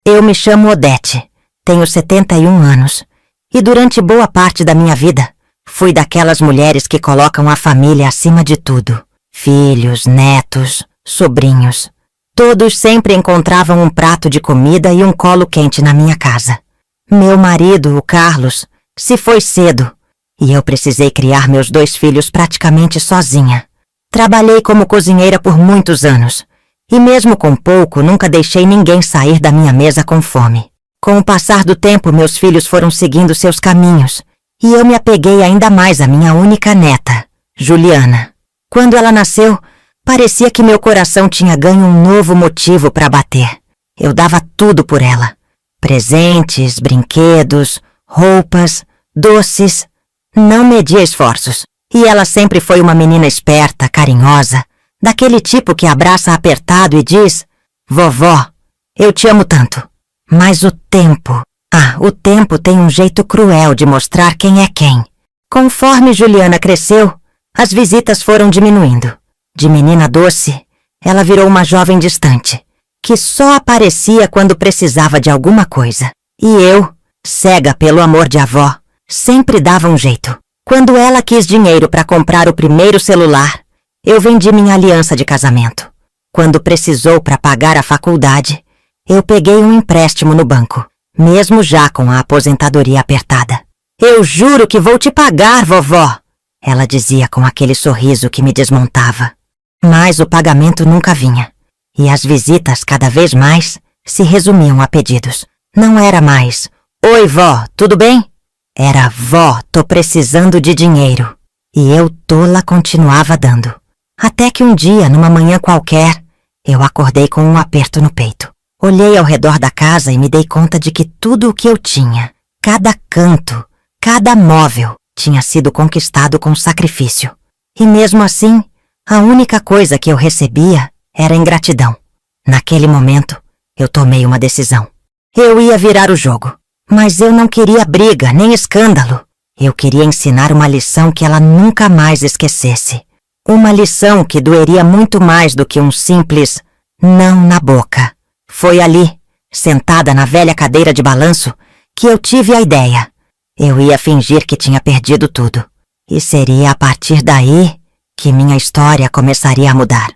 Eu me chamo Odete, tenho 71 anos e durante boa parte da minha vida fui daquelas mulheres que colocam a família acima de tudo. Filhos, netos, sobrinhos. Todos sempre encontravam um prato de comida e um colo quente na minha casa. Meu marido, o Carlos, se foi cedo e eu precisei criar meus 2 filhos praticamente sozinha. Trabalhei como cozinheira por muitos anos e mesmo com pouco nunca deixei ninguém sair da minha mesa com fome. Com o passar do tempo, meus filhos foram seguindo seus caminhos e eu me apeguei ainda mais à minha única neta, Juliana. Quando ela nasceu, parecia que meu coração tinha ganho um novo motivo para bater. Eu dava tudo por ela. Presentes, brinquedos, roupas, doces. Não media esforços. E ela sempre foi uma menina esperta, carinhosa, daquele tipo que abraça apertado e diz: "Vovó, eu te amo tanto." Mas o tempo tem um jeito cruel de mostrar quem é quem. Conforme Juliana cresceu, as visitas foram diminuindo. De menina doce, ela virou uma jovem distante, que só aparecia quando precisava de alguma coisa. E eu, cega pelo amor de avó, sempre dava um jeito. Quando ela quis dinheiro para comprar o primeiro celular, eu vendi minha aliança de casamento. Quando precisou para pagar a faculdade, eu peguei um empréstimo no banco, mesmo já com a aposentadoria apertada. "Eu juro que vou te pagar, vovó", ela dizia com aquele sorriso que me desmontava. Mas o pagamento nunca vinha, e as visitas cada vez mais se resumiam a pedidos. Não era mais: "Oi, vó, tudo bem?" Era: "Vó, tô precisando de dinheiro." E eu, tola, continuava dando. Até que um dia, numa manhã qualquer, eu acordei com um aperto no peito. Olhei ao redor da casa e me dei conta de que tudo o que eu tinha, cada canto, cada móvel, tinha sido conquistado com sacrifício. E mesmo assim, a única coisa que eu recebia era ingratidão. Naquele momento, eu tomei uma decisão. Eu ia virar o jogo, mas eu não queria briga nem escândalo. Eu queria ensinar uma lição que ela nunca mais esquecesse. Uma lição que doeria muito mais do que um simples não na boca. Foi ali, sentada na velha cadeira de balanço, que eu tive a ideia. Eu ia fingir que tinha perdido tudo. E seria a partir daí que minha história começaria a mudar.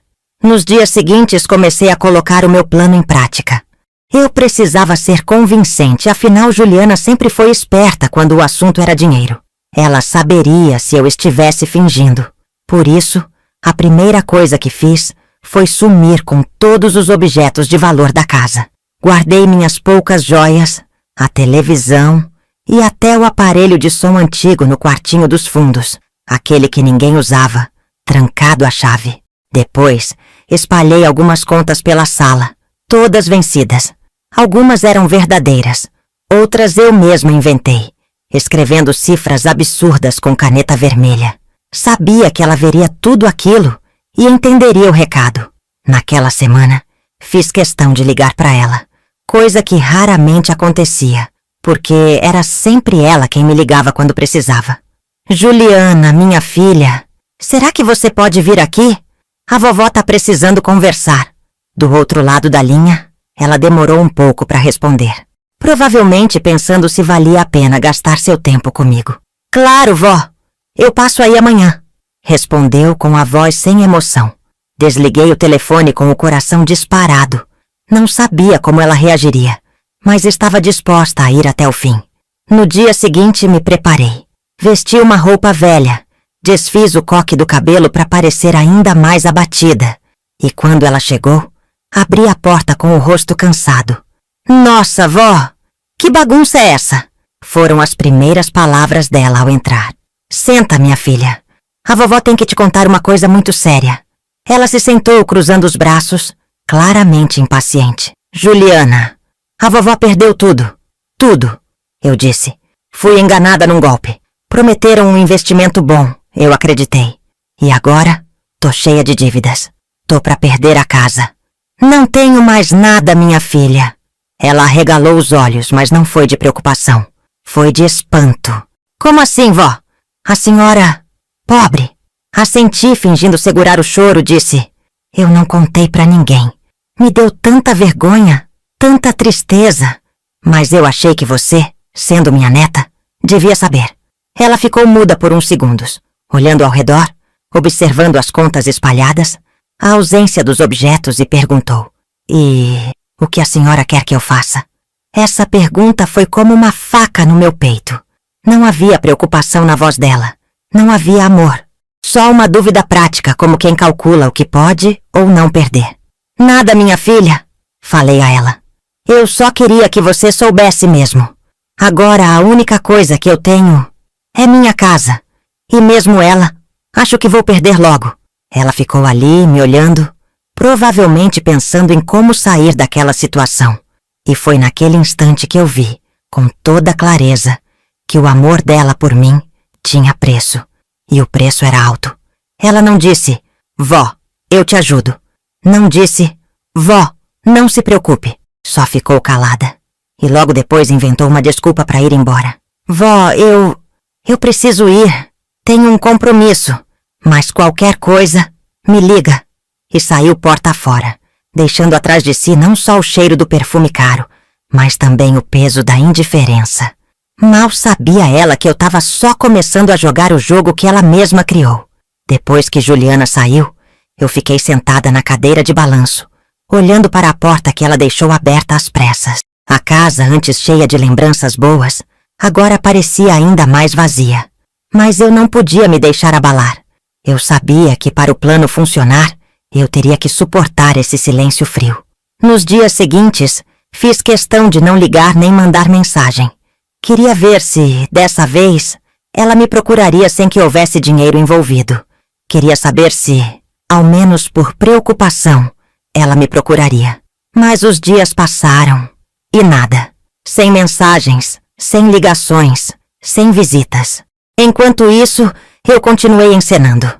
Nos dias seguintes, comecei a colocar o meu plano em prática. Eu precisava ser convincente, afinal Juliana sempre foi esperta quando o assunto era dinheiro. Ela saberia se eu estivesse fingindo. Por isso, a primeira coisa que fiz foi sumir com todos os objetos de valor da casa. Guardei minhas poucas joias, a televisão e até o aparelho de som antigo no quartinho dos fundos, aquele que ninguém usava, trancado à chave. Depois, espalhei algumas contas pela sala, todas vencidas. Algumas eram verdadeiras, outras eu mesma inventei, escrevendo cifras absurdas com caneta vermelha. Sabia que ela veria tudo aquilo e entenderia o recado. Naquela semana, fiz questão de ligar para ela, coisa que raramente acontecia, porque era sempre ela quem me ligava quando precisava. "Juliana, minha filha, será que você pode vir aqui? A vovó tá precisando conversar." Do outro lado da linha, ela demorou um pouco para responder, provavelmente pensando se valia a pena gastar seu tempo comigo. "Claro, vó, eu passo aí amanhã", respondeu com a voz sem emoção. Desliguei o telefone com o coração disparado. Não sabia como ela reagiria, mas estava disposta a ir até o fim. No dia seguinte, me preparei. Vesti uma roupa velha, desfiz o coque do cabelo para parecer ainda mais abatida. E quando ela chegou, abri a porta com o rosto cansado. "Nossa, vó, que bagunça é essa?" Foram as primeiras palavras dela ao entrar. "Senta, minha filha. A vovó tem que te contar uma coisa muito séria." Ela se sentou cruzando os braços, claramente impaciente. "Juliana, a vovó perdeu tudo. Tudo", eu disse. "Fui enganada num golpe. Prometeram um investimento bom, eu acreditei. E agora, tô cheia de dívidas. Tô pra perder a casa. Não tenho mais nada, minha filha." Ela arregalou os olhos, mas não foi de preocupação. Foi de espanto. "Como assim, vó? A senhora... pobre?" Assenti, fingindo segurar o choro, disse: "Eu não contei pra ninguém. Me deu tanta vergonha." Tanta tristeza. Mas eu achei que você, sendo minha neta, devia saber. Ela ficou muda por uns segundos, olhando ao redor, observando as contas espalhadas, a ausência dos objetos e perguntou: E o que a senhora quer que eu faça? Essa pergunta foi como uma faca no meu peito. Não havia preocupação na voz dela. Não havia amor. Só uma dúvida prática, como quem calcula o que pode ou não perder. Nada, minha filha, falei a ela. Eu só queria que você soubesse mesmo. Agora a única coisa que eu tenho é minha casa. E mesmo ela, acho que vou perder logo. Ela ficou ali, me olhando, provavelmente pensando em como sair daquela situação. E foi naquele instante que eu vi, com toda clareza, que o amor dela por mim tinha preço. E o preço era alto. Ela não disse: Vó, eu te ajudo. Não disse: Vó, não se preocupe. Só ficou calada. E logo depois inventou uma desculpa para ir embora. Vó, eu preciso ir. Tenho um compromisso. Mas qualquer coisa, me liga. E saiu porta fora, deixando atrás de si não só o cheiro do perfume caro, mas também o peso da indiferença. Mal sabia ela que eu estava só começando a jogar o jogo que ela mesma criou. Depois que Juliana saiu, eu fiquei sentada na cadeira de balanço, olhando para a porta que ela deixou aberta às pressas. A casa, antes cheia de lembranças boas, agora parecia ainda mais vazia. Mas eu não podia me deixar abalar. Eu sabia que para o plano funcionar, eu teria que suportar esse silêncio frio. Nos dias seguintes, fiz questão de não ligar nem mandar mensagem. Queria ver se, dessa vez, ela me procuraria sem que houvesse dinheiro envolvido. Queria saber se, ao menos por preocupação, ela me procuraria. Mas os dias passaram. E nada. Sem mensagens, sem ligações, sem visitas. Enquanto isso, eu continuei encenando.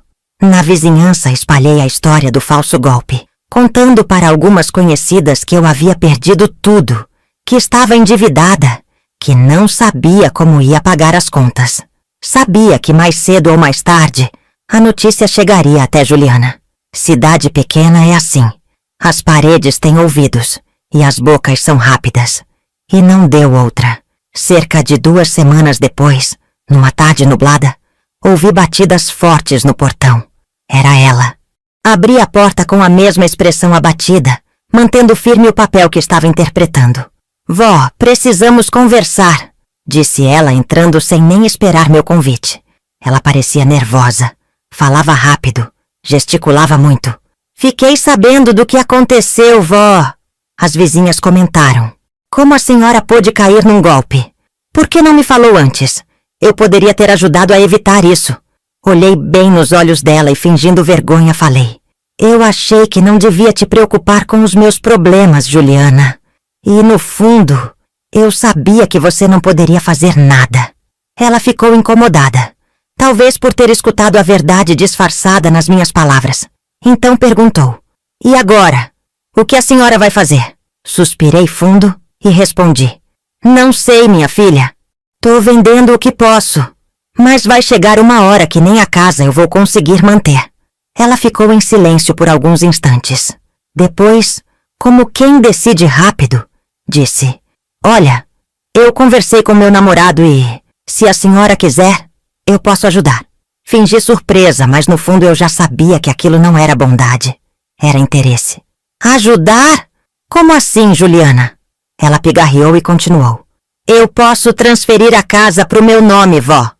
Na vizinhança espalhei a história do falso golpe, contando para algumas conhecidas que eu havia perdido tudo, que estava endividada, que não sabia como ia pagar as contas. Sabia que mais cedo ou mais tarde, a notícia chegaria até Juliana. Cidade pequena é assim. As paredes têm ouvidos e as bocas são rápidas. E não deu outra. Cerca de 2 semanas depois, numa tarde nublada, ouvi batidas fortes no portão. Era ela. Abri a porta com a mesma expressão abatida, mantendo firme o papel que estava interpretando. Vó, precisamos conversar, disse ela entrando sem nem esperar meu convite. Ela parecia nervosa, falava rápido, gesticulava muito. Fiquei sabendo do que aconteceu, vó. As vizinhas comentaram. Como a senhora pôde cair num golpe? Por que não me falou antes? Eu poderia ter ajudado a evitar isso. Olhei bem nos olhos dela e, fingindo vergonha, falei. Eu achei que não devia te preocupar com os meus problemas, Juliana. E, no fundo, eu sabia que você não poderia fazer nada. Ela ficou incomodada, talvez por ter escutado a verdade disfarçada nas minhas palavras. Então perguntou, e agora? O que a senhora vai fazer? Suspirei fundo e respondi, não sei, minha filha. Tô vendendo o que posso, mas vai chegar uma hora que nem a casa eu vou conseguir manter. Ela ficou em silêncio por alguns instantes. Depois, como quem decide rápido, disse, olha, eu conversei com meu namorado e, se a senhora quiser, eu posso ajudar. Fingi surpresa, mas no fundo eu já sabia que aquilo não era bondade, era interesse. Ajudar? Como assim, Juliana? Ela pigarreou e continuou. Eu posso transferir a casa pro meu nome, vó.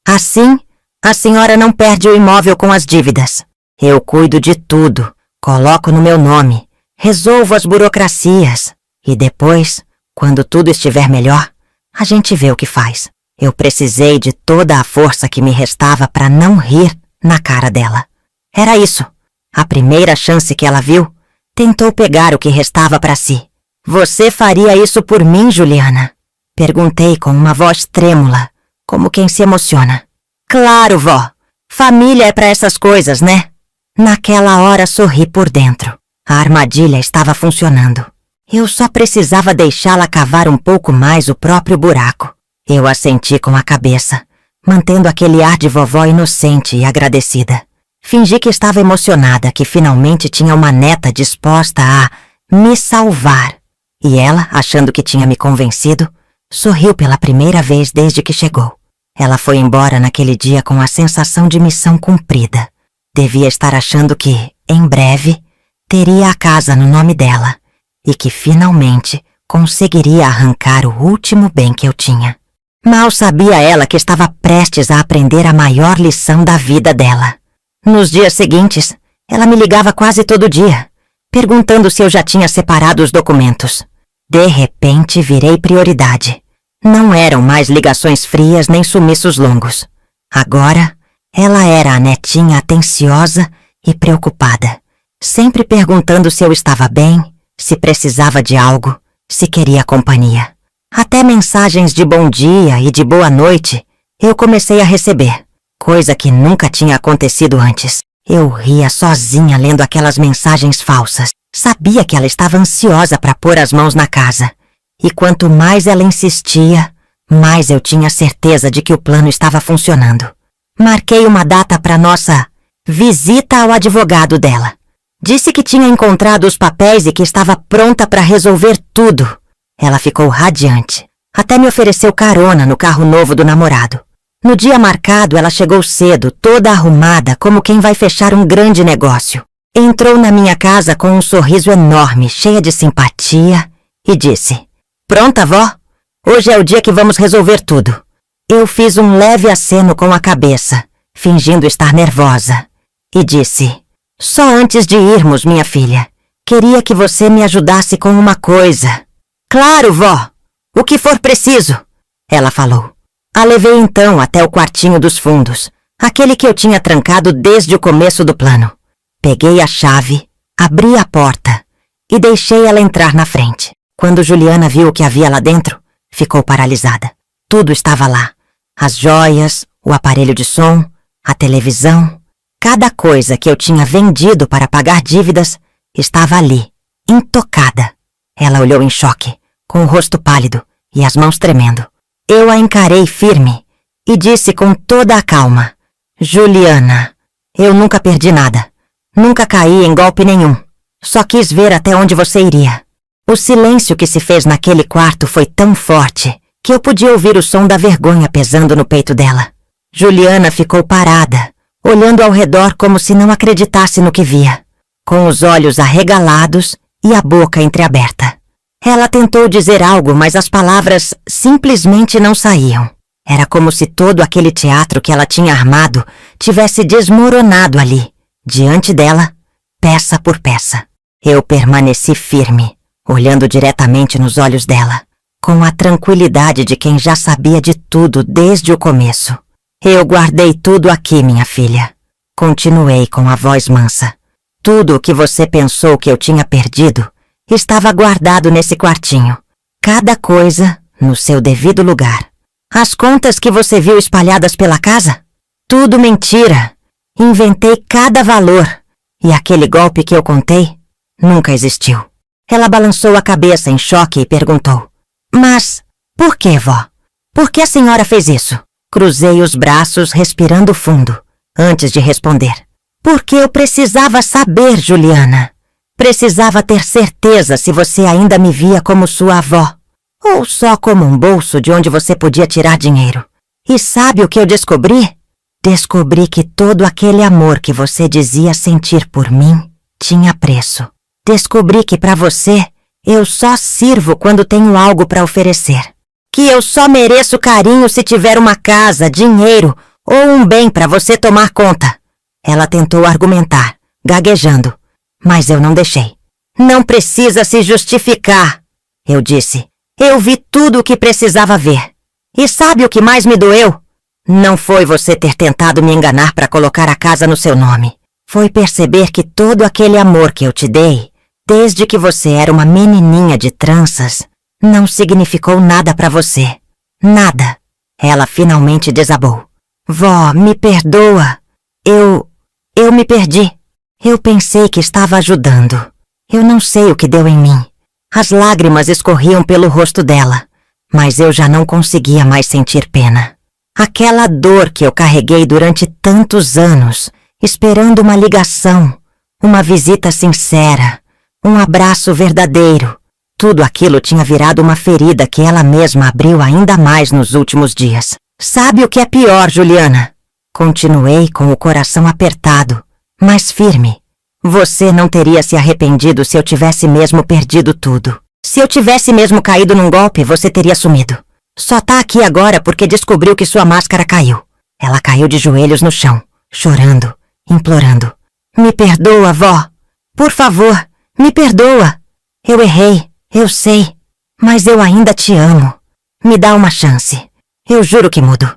Assim, a senhora não perde o imóvel com as dívidas. Eu cuido de tudo, coloco no meu nome, resolvo as burocracias. E depois, quando tudo estiver melhor, a gente vê o que faz. Eu precisei de toda a força que me restava para não rir na cara dela. Era isso. A primeira chance que ela viu, tentou pegar o que restava para si. Você faria isso por mim, Juliana? Perguntei com uma voz trêmula, como quem se emociona. Claro, vó. Família é para essas coisas, né? Naquela hora sorri por dentro. A armadilha estava funcionando. Eu só precisava deixá-la cavar um pouco mais o próprio buraco. Eu assenti com a cabeça, mantendo aquele ar de vovó inocente e agradecida. Fingi que estava emocionada, que finalmente tinha uma neta disposta a me salvar. E ela, achando que tinha me convencido, sorriu pela primeira vez desde que chegou. Ela foi embora naquele dia com a sensação de missão cumprida. Devia estar achando que, em breve, teria a casa no nome dela e que, finalmente, conseguiria arrancar o último bem que eu tinha. Mal sabia ela que estava prestes a aprender a maior lição da vida dela. Nos dias seguintes, ela me ligava quase todo dia, perguntando se eu já tinha separado os documentos. De repente, virei prioridade. Não eram mais ligações frias nem sumiços longos. Agora, ela era a netinha atenciosa e preocupada, sempre perguntando se eu estava bem, se precisava de algo, se queria companhia. Até mensagens de bom dia e de boa noite eu comecei a receber, coisa que nunca tinha acontecido antes. Eu ria sozinha lendo aquelas mensagens falsas. Sabia que ela estava ansiosa para pôr as mãos na casa. E quanto mais ela insistia, mais eu tinha certeza de que o plano estava funcionando. Marquei uma data para nossa visita ao advogado dela. Disse que tinha encontrado os papéis e que estava pronta para resolver tudo. Ela ficou radiante. Até me ofereceu carona no carro novo do namorado. No dia marcado, ela chegou cedo, toda arrumada, como quem vai fechar um grande negócio. Entrou na minha casa com um sorriso enorme, cheia de simpatia, e disse: "Pronta, vó? Hoje é o dia que vamos resolver tudo." Eu fiz um leve aceno com a cabeça, fingindo estar nervosa, e disse: "Só antes de irmos, minha filha, queria que você me ajudasse com uma coisa." "Claro, vó! O que for preciso!" ela falou. A levei então até o quartinho dos fundos, aquele que eu tinha trancado desde o começo do plano. Peguei a chave, abri a porta e deixei ela entrar na frente. Quando Juliana viu o que havia lá dentro, ficou paralisada. Tudo estava lá. As joias, o aparelho de som, a televisão. Cada coisa que eu tinha vendido para pagar dívidas estava ali, intocada. Ela olhou em choque, com o rosto pálido e as mãos tremendo. Eu a encarei firme e disse com toda a calma: "Juliana, eu nunca perdi nada. Nunca caí em golpe nenhum. Só quis ver até onde você iria." O silêncio que se fez naquele quarto foi tão forte que eu podia ouvir o som da vergonha pesando no peito dela. Juliana ficou parada, olhando ao redor como se não acreditasse no que via, com os olhos arregalados e a boca entreaberta. Ela tentou dizer algo, mas as palavras simplesmente não saíam. Era como se todo aquele teatro que ela tinha armado tivesse desmoronado ali, diante dela, peça por peça. Eu permaneci firme, olhando diretamente nos olhos dela, com a tranquilidade de quem já sabia de tudo desde o começo. "Eu guardei tudo aqui, minha filha." Continuei com a voz mansa. "Tudo o que você pensou que eu tinha perdido estava guardado nesse quartinho. Cada coisa no seu devido lugar. As contas que você viu espalhadas pela casa? Tudo mentira. Inventei cada valor. E aquele golpe que eu contei nunca existiu." Ela balançou a cabeça em choque e perguntou: "Mas por que, vó? Por que a senhora fez isso?" Cruzei os braços, respirando fundo, antes de responder. "Porque eu precisava saber, Juliana. Precisava ter certeza se você ainda me via como sua avó, ou só como um bolso de onde você podia tirar dinheiro. E sabe o que eu descobri? Descobri que todo aquele amor que você dizia sentir por mim tinha preço. Descobri que para você eu só sirvo quando tenho algo para oferecer. Que eu só mereço carinho se tiver uma casa, dinheiro ou um bem para você tomar conta." Ela tentou argumentar, gaguejando, mas eu não deixei. "Não precisa se justificar", eu disse. "Eu vi tudo o que precisava ver. E sabe o que mais me doeu? Não foi você ter tentado me enganar para colocar a casa no seu nome. Foi perceber que todo aquele amor que eu te dei, desde que você era uma menininha de tranças, não significou nada para você. Nada." Ela finalmente desabou. "Vó, me perdoa. Eu me perdi. Eu pensei que estava ajudando. Eu não sei o que deu em mim." As lágrimas escorriam pelo rosto dela, mas eu já não conseguia mais sentir pena. Aquela dor que eu carreguei durante tantos anos, esperando uma ligação, uma visita sincera, um abraço verdadeiro, Tudo aquilo tinha virado uma ferida que ela mesma abriu ainda mais nos últimos dias. Sabe o que é pior, Juliana? Continuei com o coração apertado, mas firme. Você não teria se arrependido se eu tivesse mesmo perdido tudo. Se eu tivesse mesmo caído num golpe, você teria sumido. Só tá aqui agora porque descobriu que sua máscara caiu. Ela caiu de joelhos no chão, chorando, implorando. Me perdoa, vó. Por favor, me perdoa. Eu errei, eu sei. Mas eu ainda te amo. Me dá uma chance. Eu juro que mudo.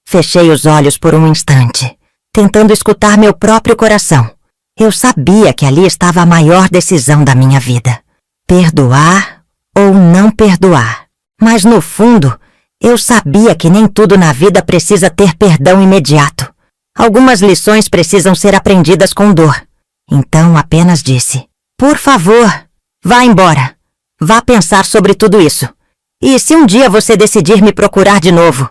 Fechei os olhos por um instante, tentando escutar meu próprio coração. Eu sabia que ali estava a maior decisão da minha vida. Perdoar ou não perdoar. Mas no fundo, eu sabia que nem tudo na vida precisa ter perdão imediato. Algumas lições precisam ser aprendidas com dor. Então apenas disse: por favor, vá embora. Vá pensar sobre tudo isso. E se um dia você decidir me procurar de novo,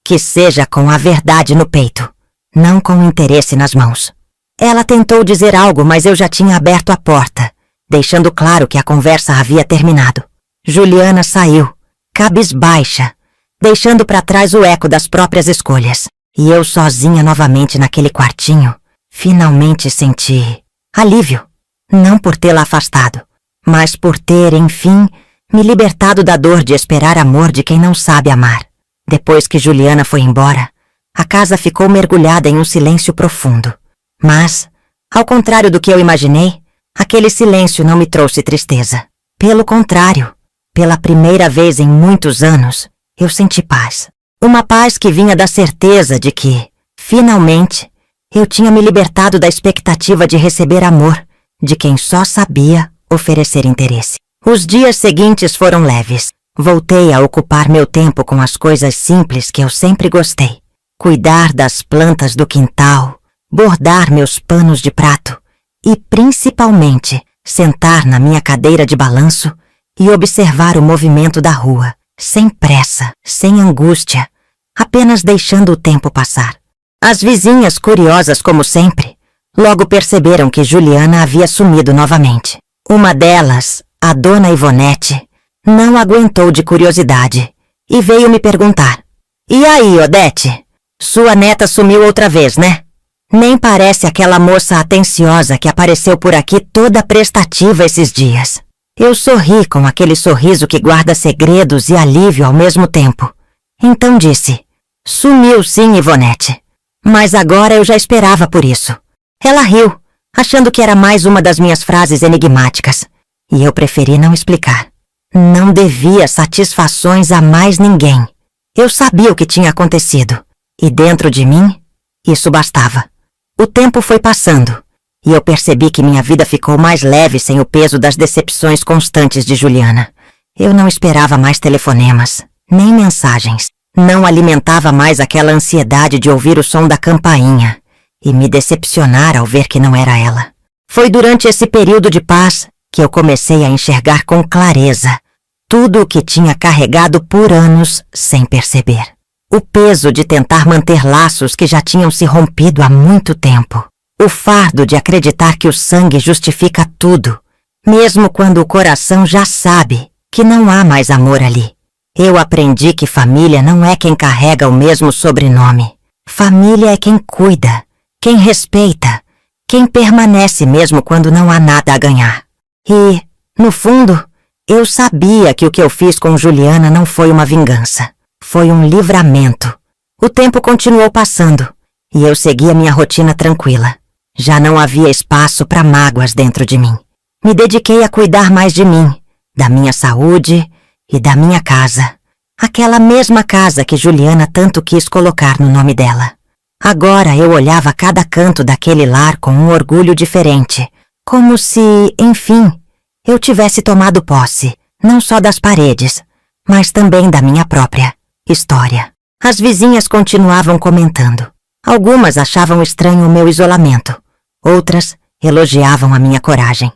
que seja com a verdade no peito, não com interesse nas mãos. Ela tentou dizer algo, mas eu já tinha aberto a porta, deixando claro que a conversa havia terminado. Juliana saiu, cabisbaixa, deixando para trás o eco das próprias escolhas. E eu sozinha novamente naquele quartinho, finalmente senti alívio. Não por tê-la afastado, mas por ter, enfim, me libertado da dor de esperar amor de quem não sabe amar. Depois que Juliana foi embora, a casa ficou mergulhada em um silêncio profundo. Mas, ao contrário do que eu imaginei, aquele silêncio não me trouxe tristeza. Pelo contrário, pela primeira vez em muitos anos, eu senti paz. Uma paz que vinha da certeza de que, finalmente, eu tinha me libertado da expectativa de receber amor de quem só sabia oferecer interesse. Os dias seguintes foram leves. Voltei a ocupar meu tempo com as coisas simples que eu sempre gostei. Cuidar das plantas do quintal, bordar meus panos de prato e, principalmente, sentar na minha cadeira de balanço e observar o movimento da rua, sem pressa, sem angústia, apenas deixando o tempo passar. As vizinhas, curiosas como sempre, logo perceberam que Juliana havia sumido novamente. Uma delas, a dona Ivonete, não aguentou de curiosidade e veio me perguntar: e aí, Odete? Sua neta sumiu outra vez, né? Nem parece aquela moça atenciosa que apareceu por aqui toda prestativa esses dias. Eu sorri com aquele sorriso que guarda segredos e alívio ao mesmo tempo. Então disse: sumiu sim, Ivonete. Mas agora eu já esperava por isso. Ela riu, achando que era mais uma das minhas frases enigmáticas. E eu preferi não explicar. Não devia satisfações a mais ninguém. Eu sabia o que tinha acontecido. E dentro de mim, isso bastava. O tempo foi passando. E eu percebi que minha vida ficou mais leve sem o peso das decepções constantes de Juliana. Eu não esperava mais telefonemas, nem mensagens. Não alimentava mais aquela ansiedade de ouvir o som da campainha e me decepcionar ao ver que não era ela. Foi durante esse período de paz que eu comecei a enxergar com clareza tudo o que tinha carregado por anos sem perceber. O peso de tentar manter laços que já tinham se rompido há muito tempo. O fardo de acreditar que o sangue justifica tudo, mesmo quando o coração já sabe que não há mais amor ali. Eu aprendi que família não é quem carrega o mesmo sobrenome. Família é quem cuida, quem respeita, quem permanece mesmo quando não há nada a ganhar. E, no fundo, eu sabia que o que eu fiz com Juliana não foi uma vingança. Foi um livramento. O tempo continuou passando e eu seguia minha rotina tranquila. Já não havia espaço para mágoas dentro de mim. Me dediquei a cuidar mais de mim, da minha saúde e da minha casa. Aquela mesma casa que Juliana tanto quis colocar no nome dela. Agora eu olhava cada canto daquele lar com um orgulho diferente, como se, enfim, eu tivesse tomado posse, não só das paredes, mas também da minha própria história. As vizinhas continuavam comentando. Algumas achavam estranho o meu isolamento, outras elogiavam a minha coragem.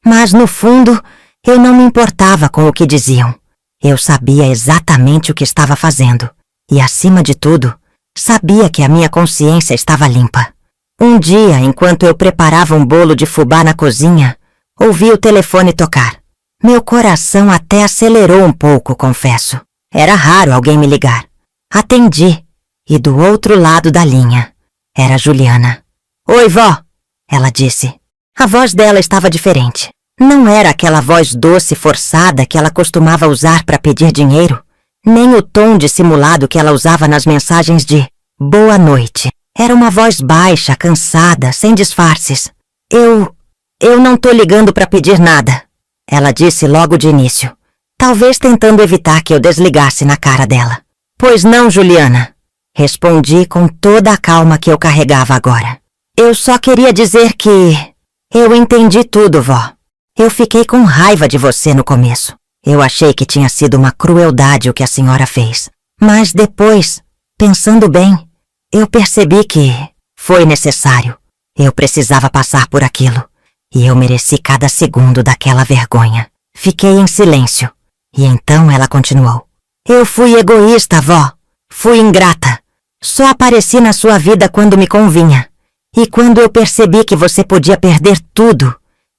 Mas, no fundo, eu não me importava com o que diziam. Eu sabia exatamente o que estava fazendo e, acima de tudo, sabia que a minha consciência estava limpa. Um dia, enquanto eu preparava um bolo de fubá na cozinha, ouvi o telefone tocar. Meu coração até acelerou um pouco, confesso. Era raro alguém me ligar. Atendi, e do outro lado da linha era Juliana. Oi, vó, ela disse. A voz dela estava diferente. Não era aquela voz doce e forçada que ela costumava usar para pedir dinheiro, nem o tom dissimulado que ela usava nas mensagens de boa noite. Era uma voz baixa, cansada, sem disfarces. Eu não tô ligando para pedir nada, ela disse logo de início, talvez tentando evitar que eu desligasse na cara dela. Pois não, Juliana, respondi com toda a calma que eu carregava agora. Eu só queria dizer que eu entendi tudo, vó. Eu fiquei com raiva de você no começo. Eu achei que tinha sido uma crueldade o que a senhora fez. Mas depois, pensando bem, eu percebi que foi necessário. Eu precisava passar por aquilo. E eu mereci cada segundo daquela vergonha. Fiquei em silêncio. E então ela continuou. Eu fui egoísta, vó. Fui ingrata. Só apareci na sua vida quando me convinha. E quando eu percebi que você podia perder tudo,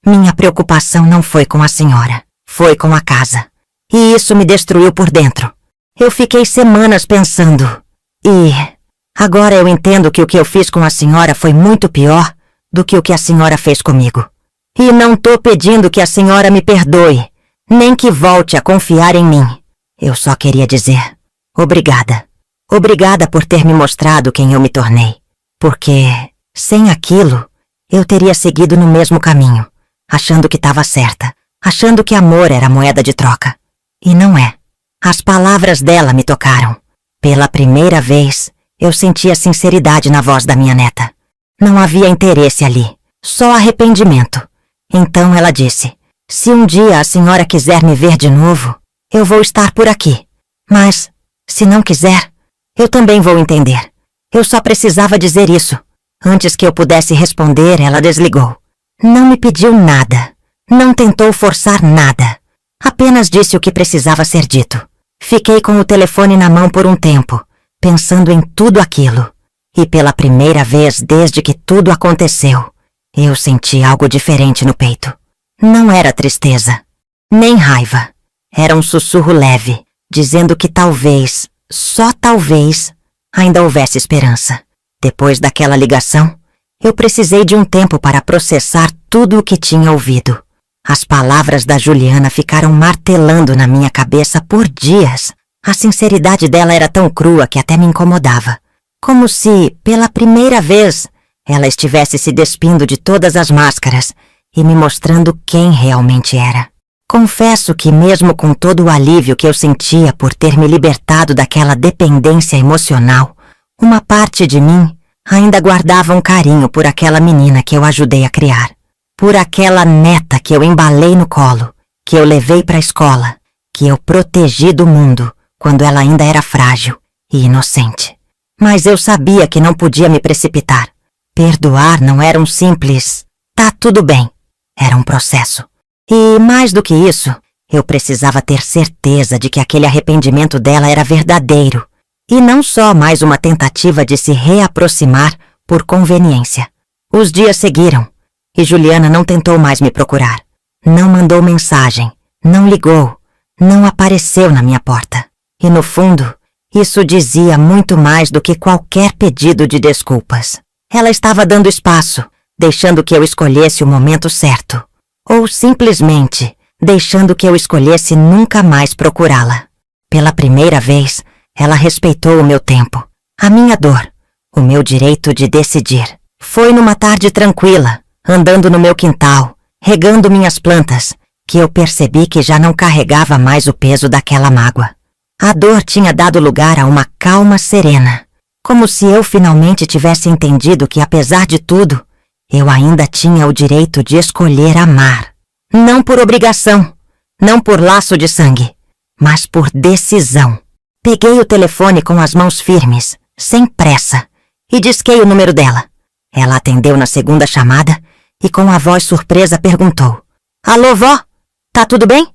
minha preocupação não foi com a senhora, foi com a casa. E isso me destruiu por dentro. Eu fiquei semanas pensando. E agora eu entendo que o que eu fiz com a senhora foi muito pior do que o que a senhora fez comigo. E não tô pedindo que a senhora me perdoe, nem que volte a confiar em mim. Eu só queria dizer obrigada. Obrigada por ter me mostrado quem eu me tornei. Porque sem aquilo, eu teria seguido no mesmo caminho, achando que estava certa, achando que amor era moeda de troca. E não é. As palavras dela me tocaram. Pela primeira vez, eu senti a sinceridade na voz da minha neta. Não havia interesse ali, só arrependimento. Então ela disse, se um dia a senhora quiser me ver de novo, eu vou estar por aqui. Mas, se não quiser, eu também vou entender. Eu só precisava dizer isso. Antes que eu pudesse responder, ela desligou. Não me pediu nada. Não tentou forçar nada. Apenas disse o que precisava ser dito. Fiquei com o telefone na mão por um tempo, pensando em tudo aquilo. E pela primeira vez desde que tudo aconteceu, eu senti algo diferente no peito. Não era tristeza, nem raiva. Era um sussurro leve, dizendo que talvez, só talvez, ainda houvesse esperança. Depois daquela ligação, eu precisei de um tempo para processar tudo o que tinha ouvido. As palavras da Juliana ficaram martelando na minha cabeça por dias. A sinceridade dela era tão crua que até me incomodava. Como se, pela primeira vez, ela estivesse se despindo de todas as máscaras e me mostrando quem realmente era. Confesso que mesmo com todo o alívio que eu sentia por ter me libertado daquela dependência emocional, uma parte de mim ainda guardava um carinho por aquela menina que eu ajudei a criar. Por aquela neta que eu embalei no colo, que eu levei para a escola, que eu protegi do mundo quando ela ainda era frágil e inocente. Mas eu sabia que não podia me precipitar. Perdoar não era um simples tá tudo bem. Era um processo. E mais do que isso, eu precisava ter certeza de que aquele arrependimento dela era verdadeiro e não só mais uma tentativa de se reaproximar por conveniência. Os dias seguiram e Juliana não tentou mais me procurar. Não mandou mensagem, não ligou, não apareceu na minha porta. E no fundo, isso dizia muito mais do que qualquer pedido de desculpas. Ela estava dando espaço, deixando que eu escolhesse o momento certo. Ou simplesmente deixando que eu escolhesse nunca mais procurá-la. Pela primeira vez, ela respeitou o meu tempo, a minha dor, o meu direito de decidir. Foi numa tarde tranquila, andando no meu quintal, regando minhas plantas, que eu percebi que já não carregava mais o peso daquela mágoa. A dor tinha dado lugar a uma calma serena, como se eu finalmente tivesse entendido que, apesar de tudo, eu ainda tinha o direito de escolher amar. Não por obrigação, não por laço de sangue, mas por decisão. Peguei o telefone com as mãos firmes, sem pressa, e disquei o número dela. Ela atendeu na segunda chamada e com a voz surpresa perguntou. Alô, vó? Tá tudo bem?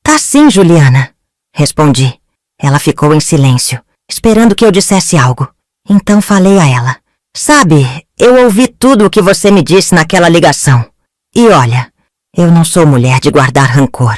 Tá sim, Juliana, respondi. Ela ficou em silêncio, esperando que eu dissesse algo. Então falei a ela. Sabe, eu ouvi tudo o que você me disse naquela ligação. E olha, eu não sou mulher de guardar rancor,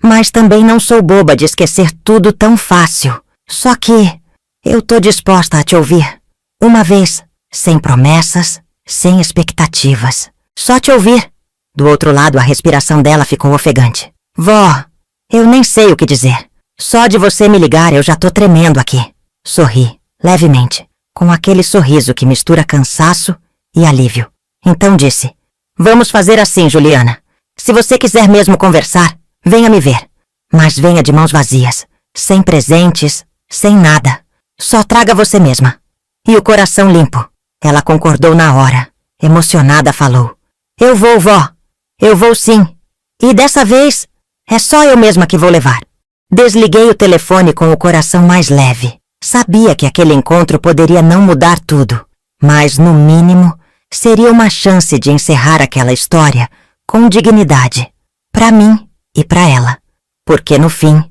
Mas também não sou boba de esquecer tudo tão fácil. Só que eu tô disposta a te ouvir. Uma vez, sem promessas, sem expectativas. Só te ouvir. Do outro lado, a respiração dela ficou ofegante. Vó, eu nem sei o que dizer. Só de você me ligar eu já tô tremendo aqui. Sorri, levemente, com aquele sorriso que mistura cansaço e alívio. Então disse, vamos fazer assim, Juliana. Se você quiser mesmo conversar, venha me ver. Mas venha de mãos vazias, sem presentes, sem nada. Só traga você mesma. E o coração limpo. Ela concordou na hora. Emocionada falou. Eu vou, vó. Eu vou sim. E dessa vez, é só eu mesma que vou levar. Desliguei o telefone com o coração mais leve. Sabia que aquele encontro poderia não mudar tudo, mas, no mínimo, seria uma chance de encerrar aquela história com dignidade, para mim e para ela. Porque, no fim,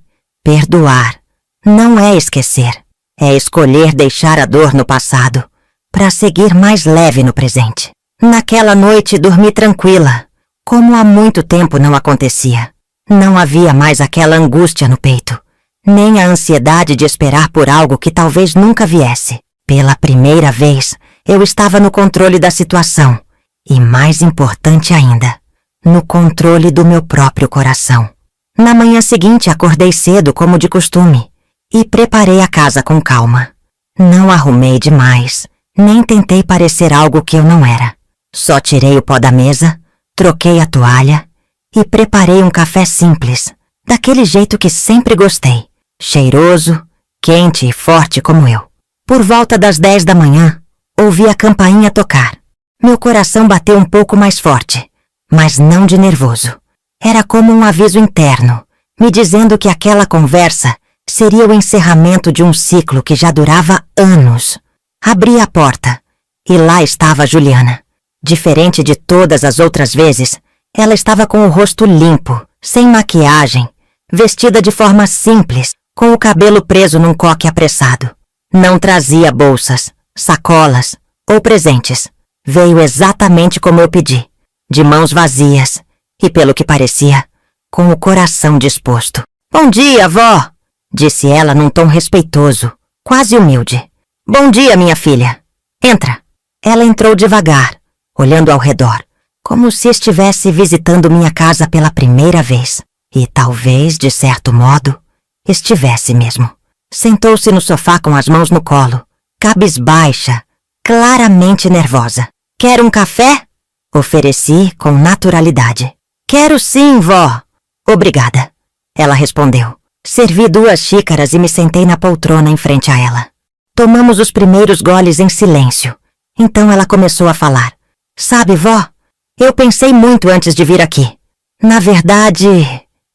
perdoar não é esquecer, é escolher deixar a dor no passado para seguir mais leve no presente. Naquela noite dormi tranquila, como há muito tempo não acontecia. Não havia mais aquela angústia no peito, nem a ansiedade de esperar por algo que talvez nunca viesse. Pela primeira vez, eu estava no controle da situação e, mais importante ainda, no controle do meu próprio coração. Na manhã seguinte, acordei cedo como de costume e preparei a casa com calma. Não arrumei demais, nem tentei parecer algo que eu não era. Só tirei o pó da mesa, troquei a toalha e preparei um café simples, daquele jeito que sempre gostei, cheiroso, quente e forte como eu. Por volta das 10 da manhã, ouvi a campainha tocar. Meu coração bateu um pouco mais forte, mas não de nervoso. Era como um aviso interno, me dizendo que aquela conversa seria o encerramento de um ciclo que já durava anos. Abri a porta e lá estava Juliana. Diferente de todas as outras vezes, ela estava com o rosto limpo, sem maquiagem, vestida de forma simples, com o cabelo preso num coque apressado. Não trazia bolsas, sacolas ou presentes. Veio exatamente como eu pedi, de mãos vazias e, pelo que parecia, com o coração disposto. Bom dia, vó! Disse ela num tom respeitoso, quase humilde. Bom dia, minha filha. Entra. Ela entrou devagar, olhando ao redor, como se estivesse visitando minha casa pela primeira vez. E talvez, de certo modo, estivesse mesmo. Sentou-se no sofá com as mãos no colo, cabisbaixa, claramente nervosa. Quer um café? Ofereci com naturalidade. Quero sim, vó. Obrigada. Ela respondeu. Servi 2 xícaras e me sentei na poltrona em frente a ela. Tomamos os primeiros goles em silêncio. Então ela começou a falar. Sabe, vó, eu pensei muito antes de vir aqui. Na verdade,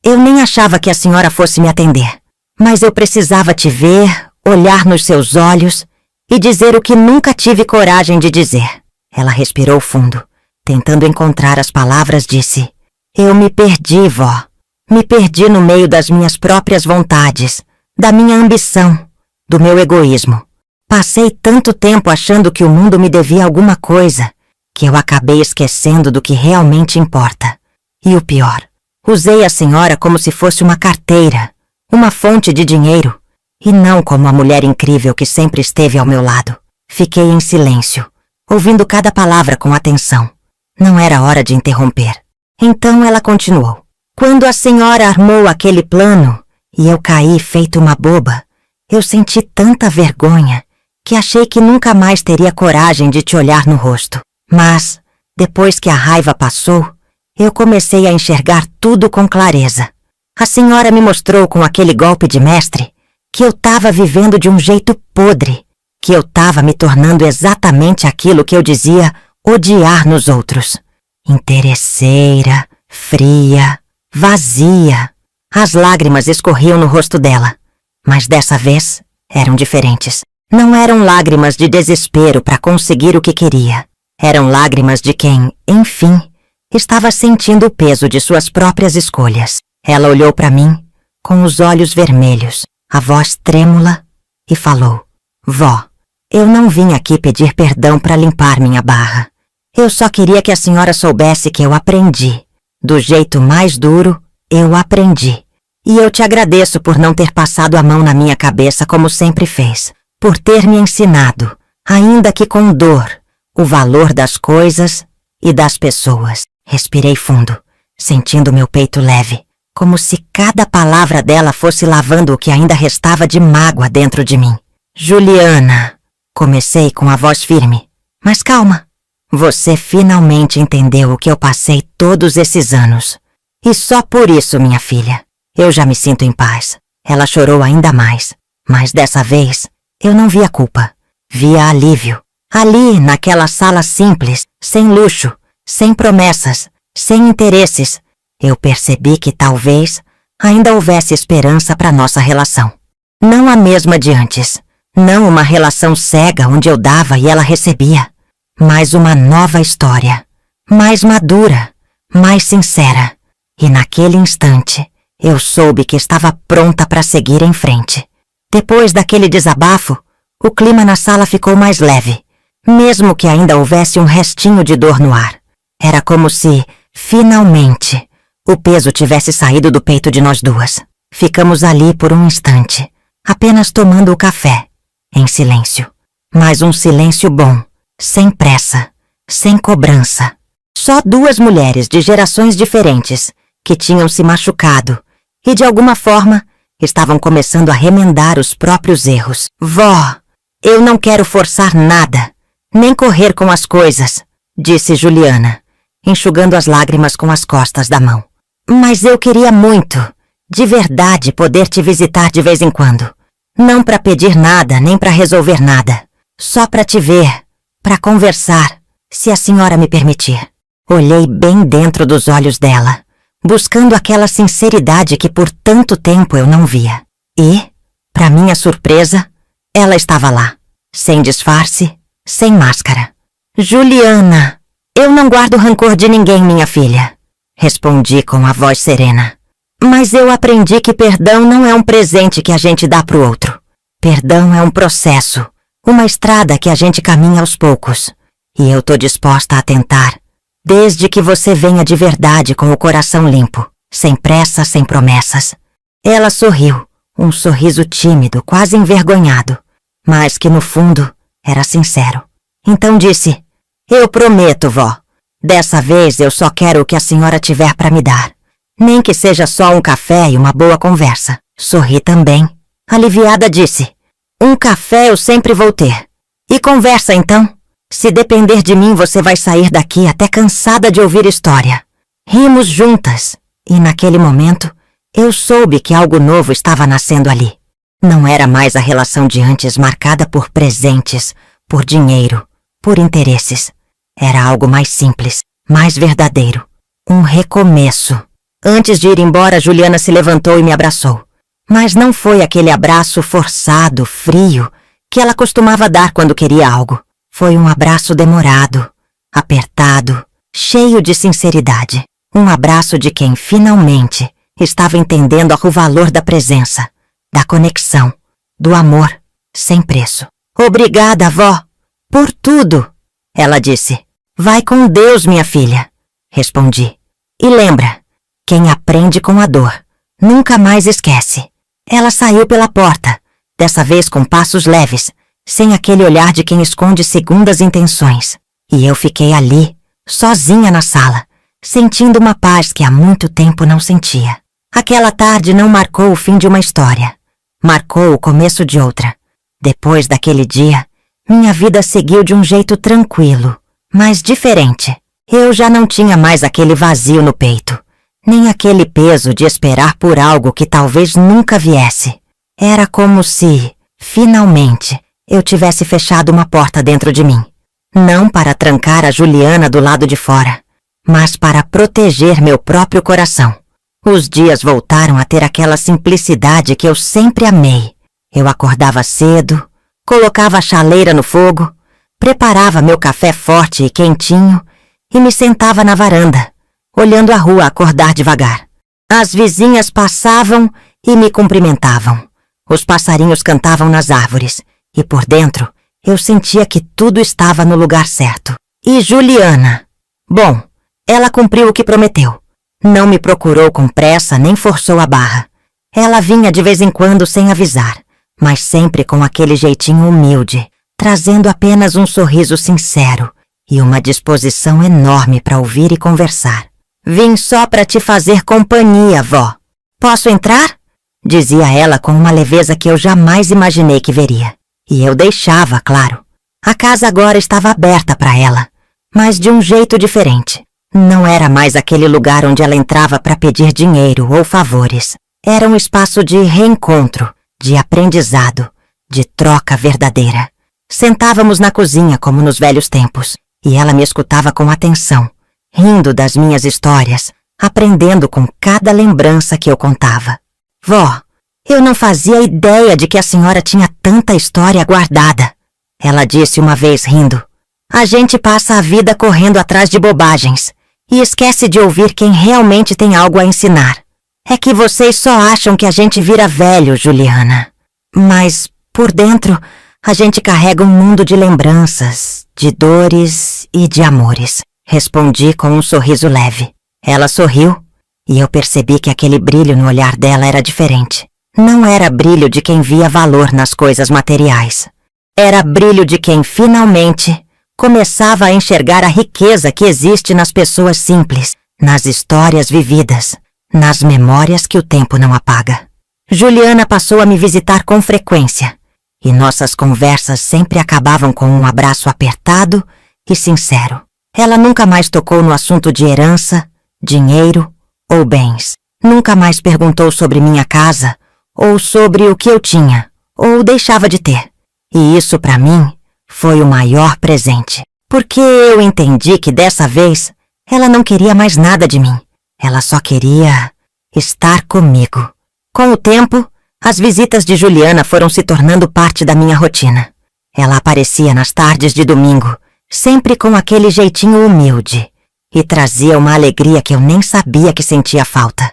eu nem achava que a senhora fosse me atender. Mas eu precisava te ver, olhar nos seus olhos e dizer o que nunca tive coragem de dizer. Ela respirou fundo. Tentando encontrar as palavras, disse. Eu me perdi, vó. Me perdi no meio das minhas próprias vontades, da minha ambição, do meu egoísmo. Passei tanto tempo achando que o mundo me devia alguma coisa, que eu acabei esquecendo do que realmente importa. E o pior, usei a senhora como se fosse uma carteira, uma fonte de dinheiro, e não como a mulher incrível que sempre esteve ao meu lado. Fiquei em silêncio, ouvindo cada palavra com atenção. Não era hora de interromper. Então ela continuou. Quando a senhora armou aquele plano e eu caí feito uma boba, eu senti tanta vergonha que achei que nunca mais teria coragem de te olhar no rosto. Mas, depois que a raiva passou, eu comecei a enxergar tudo com clareza. A senhora me mostrou com aquele golpe de mestre que eu estava vivendo de um jeito podre, que eu estava me tornando exatamente aquilo que eu dizia odiar nos outros. Interesseira, fria, vazia. As lágrimas escorriam no rosto dela, mas dessa vez eram diferentes. Não eram lágrimas de desespero para conseguir o que queria. Eram lágrimas de quem, enfim, estava sentindo o peso de suas próprias escolhas. Ela olhou para mim, com os olhos vermelhos, a voz trêmula, e falou: Vó, eu não vim aqui pedir perdão para limpar minha barra. Eu só queria que a senhora soubesse que eu aprendi. Do jeito mais duro, eu aprendi. E eu te agradeço por não ter passado a mão na minha cabeça como sempre fez, por ter me ensinado, ainda que com dor, o valor das coisas e das pessoas. Respirei fundo, sentindo meu peito leve, como se cada palavra dela fosse lavando o que ainda restava de mágoa dentro de mim. Juliana, comecei com a voz firme. Mas calma. Você finalmente entendeu o que eu passei todos esses anos. E só por isso, minha filha, eu já me sinto em paz. Ela chorou ainda mais, mas dessa vez eu não via culpa. Via alívio. Ali, naquela sala simples, sem luxo, sem promessas, sem interesses, eu percebi que talvez ainda houvesse esperança para nossa relação. Não a mesma de antes. Não uma relação cega onde eu dava e ela recebia, mas uma nova história, mais madura, mais sincera. E naquele instante, eu soube que estava pronta para seguir em frente. Depois daquele desabafo, o clima na sala ficou mais leve, mesmo que ainda houvesse um restinho de dor no ar. Era como se, finalmente, o peso tivesse saído do peito de nós duas. Ficamos ali por um instante, apenas tomando o café, em silêncio. Mas um silêncio bom, sem pressa, sem cobrança. Só duas mulheres de gerações diferentes que tinham se machucado e, de alguma forma, estavam começando a remendar os próprios erros. Vó, eu não quero forçar nada, nem correr com as coisas, disse Juliana, enxugando as lágrimas com as costas da mão. Mas eu queria muito, de verdade, poder te visitar de vez em quando. Não para pedir nada, nem para resolver nada. Só para te ver, para conversar, se a senhora me permitir. Olhei bem dentro dos olhos dela, buscando aquela sinceridade que por tanto tempo eu não via. E, para minha surpresa, ela estava lá, sem disfarce, sem máscara. Juliana, eu não guardo rancor de ninguém, minha filha, respondi com a voz serena. Mas eu aprendi que perdão não é um presente que a gente dá pro outro. Perdão é um processo, uma estrada que a gente caminha aos poucos. E eu tô disposta a tentar, desde que você venha de verdade com o coração limpo, sem pressa, sem promessas. Ela sorriu, um sorriso tímido, quase envergonhado, mas que no fundo era sincero. Então disse, eu prometo, vó. Dessa vez eu só quero o que a senhora tiver para me dar. Nem que seja só um café e uma boa conversa. Sorri também. Aliviada disse, um café eu sempre vou ter. E conversa então? Se depender de mim você vai sair daqui até cansada de ouvir história. Rimos juntas. E naquele momento, eu soube que algo novo estava nascendo ali. Não era mais a relação de antes marcada por presentes, por dinheiro, por interesses. Era algo mais simples, mais verdadeiro. Um recomeço. Antes de ir embora, Juliana se levantou e me abraçou. Mas não foi aquele abraço forçado, frio, que ela costumava dar quando queria algo. Foi um abraço demorado, apertado, cheio de sinceridade. Um abraço de quem finalmente estava entendendo o valor da presença, da conexão, do amor, sem preço. Obrigada, vó, por tudo, ela disse. Vai com Deus, minha filha, respondi. E lembra, quem aprende com a dor, nunca mais esquece. Ela saiu pela porta, dessa vez com passos leves, sem aquele olhar de quem esconde segundas intenções. E eu fiquei ali, sozinha na sala, sentindo uma paz que há muito tempo não sentia. Aquela tarde não marcou o fim de uma história. Marcou o começo de outra. Depois daquele dia, minha vida seguiu de um jeito tranquilo, mas diferente. Eu já não tinha mais aquele vazio no peito, nem aquele peso de esperar por algo que talvez nunca viesse. Era como se, finalmente, eu tivesse fechado uma porta dentro de mim. Não para trancar a Juliana do lado de fora, mas para proteger meu próprio coração. Os dias voltaram a ter aquela simplicidade que eu sempre amei. Eu acordava cedo, colocava a chaleira no fogo, preparava meu café forte e quentinho e me sentava na varanda, olhando a rua acordar devagar. As vizinhas passavam e me cumprimentavam. Os passarinhos cantavam nas árvores e por dentro eu sentia que tudo estava no lugar certo. E Juliana? Bom, ela cumpriu o que prometeu. Não me procurou com pressa nem forçou a barra. Ela vinha de vez em quando sem avisar, mas sempre com aquele jeitinho humilde, trazendo apenas um sorriso sincero e uma disposição enorme para ouvir e conversar. Vim só para te fazer companhia, vó. Posso entrar? Dizia ela com uma leveza que eu jamais imaginei que veria. E eu deixava, claro. A casa agora estava aberta para ela, mas de um jeito diferente. Não era mais aquele lugar onde ela entrava para pedir dinheiro ou favores. Era um espaço de reencontro, de aprendizado, de troca verdadeira. Sentávamos na cozinha como nos velhos tempos, e ela me escutava com atenção, rindo das minhas histórias, aprendendo com cada lembrança que eu contava. Vó, eu não fazia ideia de que a senhora tinha tanta história guardada. Ela disse uma vez rindo. A gente passa a vida correndo atrás de bobagens e esquece de ouvir quem realmente tem algo a ensinar. É que vocês só acham que a gente vira velho, Juliana. Mas, por dentro, a gente carrega um mundo de lembranças, de dores e de amores. Respondi com um sorriso leve. Ela sorriu e eu percebi que aquele brilho no olhar dela era diferente. Não era brilho de quem via valor nas coisas materiais. Era brilho de quem, finalmente, começava a enxergar a riqueza que existe nas pessoas simples, nas histórias vividas, nas memórias que o tempo não apaga. Juliana passou a me visitar com frequência, e nossas conversas sempre acabavam com um abraço apertado e sincero. Ela nunca mais tocou no assunto de herança, dinheiro ou bens. Nunca mais perguntou sobre minha casa, ou sobre o que eu tinha, ou deixava de ter. E isso, para mim, foi o maior presente. Porque eu entendi que dessa vez ela não queria mais nada de mim. Ela só queria estar comigo. Com o tempo, as visitas de Juliana foram se tornando parte da minha rotina. Ela aparecia nas tardes de domingo, sempre com aquele jeitinho humilde, e trazia uma alegria que eu nem sabia que sentia falta.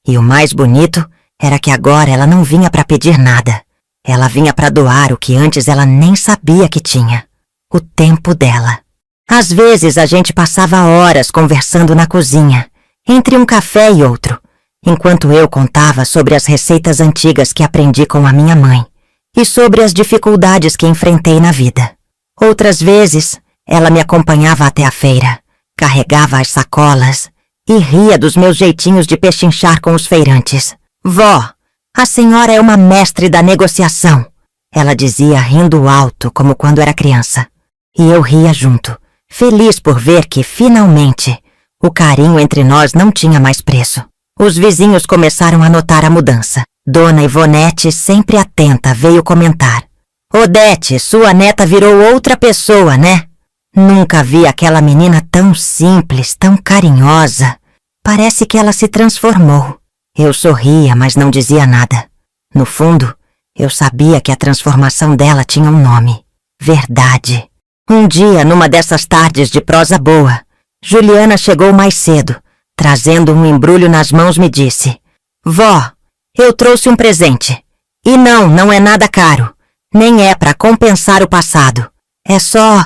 E o mais bonito era que agora ela não vinha para pedir nada. Ela vinha para doar o que antes ela nem sabia que tinha. O tempo dela. Às vezes a gente passava horas conversando na cozinha, entre um café e outro, enquanto eu contava sobre as receitas antigas que aprendi com a minha mãe e sobre as dificuldades que enfrentei na vida. Outras vezes, ela me acompanhava até a feira, carregava as sacolas e ria dos meus jeitinhos de pechinchar com os feirantes. Vó, a senhora é uma mestre da negociação, ela dizia rindo alto como quando era criança. E eu ria junto, feliz por ver que, finalmente, o carinho entre nós não tinha mais preço. Os vizinhos começaram a notar a mudança. Dona Ivonete, sempre atenta, veio comentar. Odete, sua neta virou outra pessoa, né? Nunca vi aquela menina tão simples, tão carinhosa. Parece que ela se transformou. Eu sorria, mas não dizia nada. No fundo, eu sabia que a transformação dela tinha um nome. Verdade. Um dia, numa dessas tardes de prosa boa, Juliana chegou mais cedo, trazendo um embrulho nas mãos, me disse: Vó, eu trouxe um presente. E não é nada caro. Nem é para compensar o passado. É só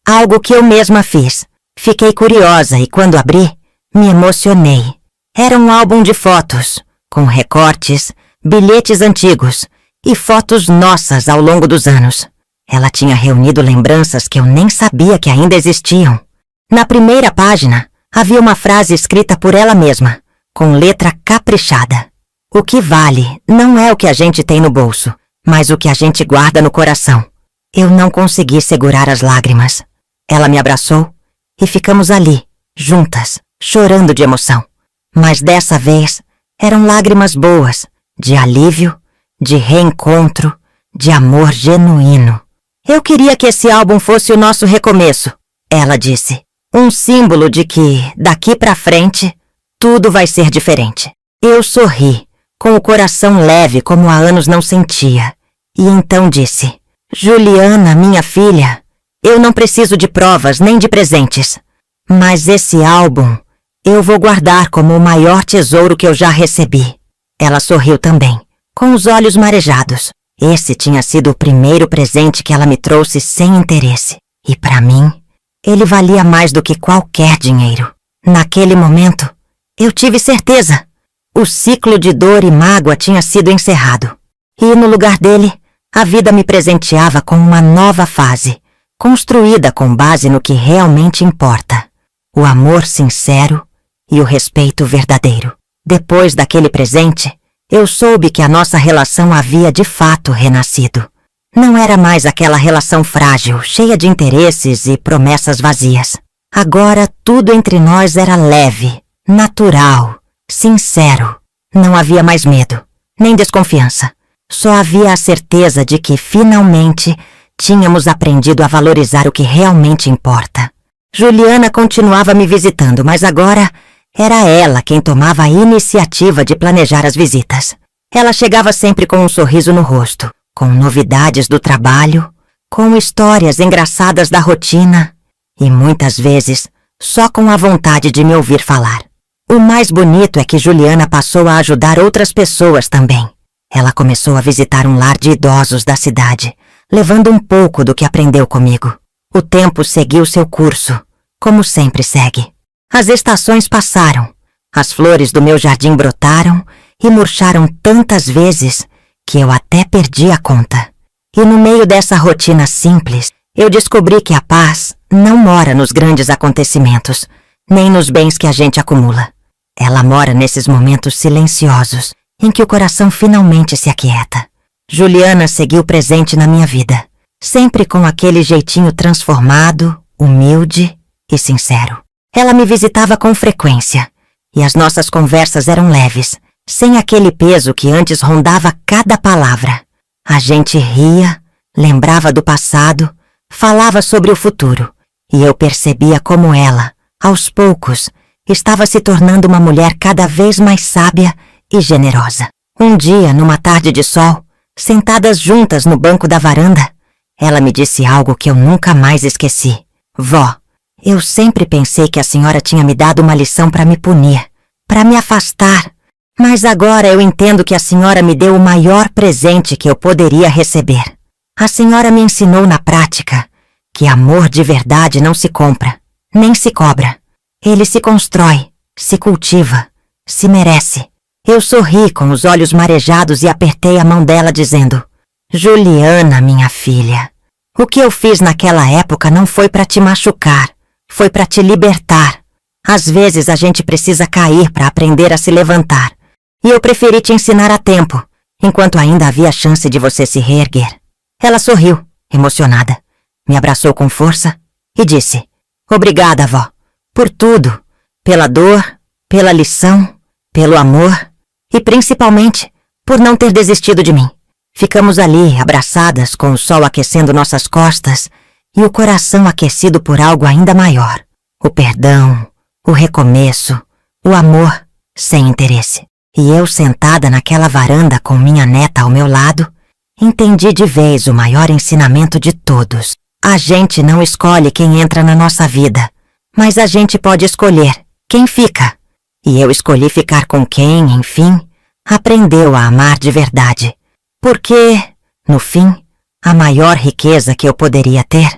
algo que eu mesma fiz. Fiquei curiosa e quando abri, me emocionei. Era um álbum de fotos, com recortes, bilhetes antigos e fotos nossas ao longo dos anos. Ela tinha reunido lembranças que eu nem sabia que ainda existiam. Na primeira página, havia uma frase escrita por ela mesma, com letra caprichada. O que vale não é o que a gente tem no bolso, mas o que a gente guarda no coração. Eu não consegui segurar as lágrimas. Ela me abraçou e ficamos ali, juntas, chorando de emoção. Mas dessa vez, eram lágrimas boas, de alívio, de reencontro, de amor genuíno. Eu queria que esse álbum fosse o nosso recomeço, ela disse. Um símbolo de que, daqui pra frente, tudo vai ser diferente. Eu sorri, com o coração leve como há anos não sentia, e então disse: Juliana, minha filha, eu não preciso de provas nem de presentes, mas esse álbum eu vou guardar como o maior tesouro que eu já recebi. Ela sorriu também, com os olhos marejados. Esse tinha sido o primeiro presente que ela me trouxe sem interesse, e para mim, ele valia mais do que qualquer dinheiro. Naquele momento, eu tive certeza. O ciclo de dor e mágoa tinha sido encerrado. E, no lugar dele, a vida me presenteava com uma nova fase, construída com base no que realmente importa: o amor sincero e o respeito verdadeiro. Depois daquele presente, eu soube que a nossa relação havia de fato renascido. Não era mais aquela relação frágil, cheia de interesses e promessas vazias. Agora tudo entre nós era leve, natural, sincero. Não havia mais medo, nem desconfiança. Só havia a certeza de que, finalmente, tínhamos aprendido a valorizar o que realmente importa. Juliana continuava me visitando, mas agora era ela quem tomava a iniciativa de planejar as visitas. Ela chegava sempre com um sorriso no rosto, com novidades do trabalho, com histórias engraçadas da rotina e, muitas vezes, só com a vontade de me ouvir falar. O mais bonito é que Juliana passou a ajudar outras pessoas também. Ela começou a visitar um lar de idosos da cidade, levando um pouco do que aprendeu comigo. O tempo seguiu seu curso, como sempre segue. As estações passaram, as flores do meu jardim brotaram e murcharam tantas vezes que eu até perdi a conta. E no meio dessa rotina simples, eu descobri que a paz não mora nos grandes acontecimentos, nem nos bens que a gente acumula. Ela mora nesses momentos silenciosos, em que o coração finalmente se aquieta. Juliana seguiu presente na minha vida, sempre com aquele jeitinho transformado, humilde e sincero. Ela me visitava com frequência, e as nossas conversas eram leves, sem aquele peso que antes rondava cada palavra. A gente ria, lembrava do passado, falava sobre o futuro, e eu percebia como ela, aos poucos, estava se tornando uma mulher cada vez mais sábia e generosa. Um dia, numa tarde de sol, sentadas juntas no banco da varanda, ela me disse algo que eu nunca mais esqueci. Vó, eu sempre pensei que a senhora tinha me dado uma lição para me punir, para me afastar, mas agora eu entendo que a senhora me deu o maior presente que eu poderia receber. A senhora me ensinou na prática que amor de verdade não se compra, nem se cobra. Ele se constrói, se cultiva, se merece. Eu sorri com os olhos marejados e apertei a mão dela dizendo: Juliana, minha filha, o que eu fiz naquela época não foi para te machucar, foi para te libertar. Às vezes a gente precisa cair para aprender a se levantar. E eu preferi te ensinar a tempo, enquanto ainda havia chance de você se reerguer. Ela sorriu, emocionada, me abraçou com força e disse: Obrigada, vó, por tudo, pela dor, pela lição, pelo amor e principalmente por não ter desistido de mim. Ficamos ali, abraçadas, com o sol aquecendo nossas costas e o coração aquecido por algo ainda maior: o perdão, o recomeço, o amor sem interesse. E eu, sentada naquela varanda com minha neta ao meu lado, entendi de vez o maior ensinamento de todos. A gente não escolhe quem entra na nossa vida, mas a gente pode escolher quem fica. E eu escolhi ficar com quem, enfim, aprendeu a amar de verdade. Porque, no fim, a maior riqueza que eu poderia ter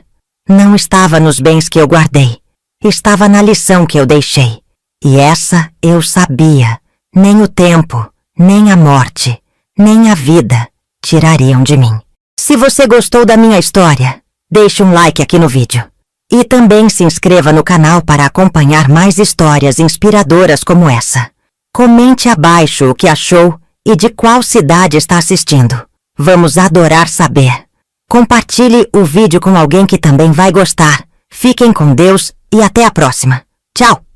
não estava nos bens que eu guardei, estava na lição que eu deixei. E essa eu sabia. Nem o tempo, nem a morte, nem a vida tirariam de mim. Se você gostou da minha história, deixe um like aqui no vídeo. E também se inscreva no canal para acompanhar mais histórias inspiradoras como essa. Comente abaixo o que achou e de qual cidade está assistindo. Vamos adorar saber. Compartilhe o vídeo com alguém que também vai gostar. Fiquem com Deus e até a próxima. Tchau!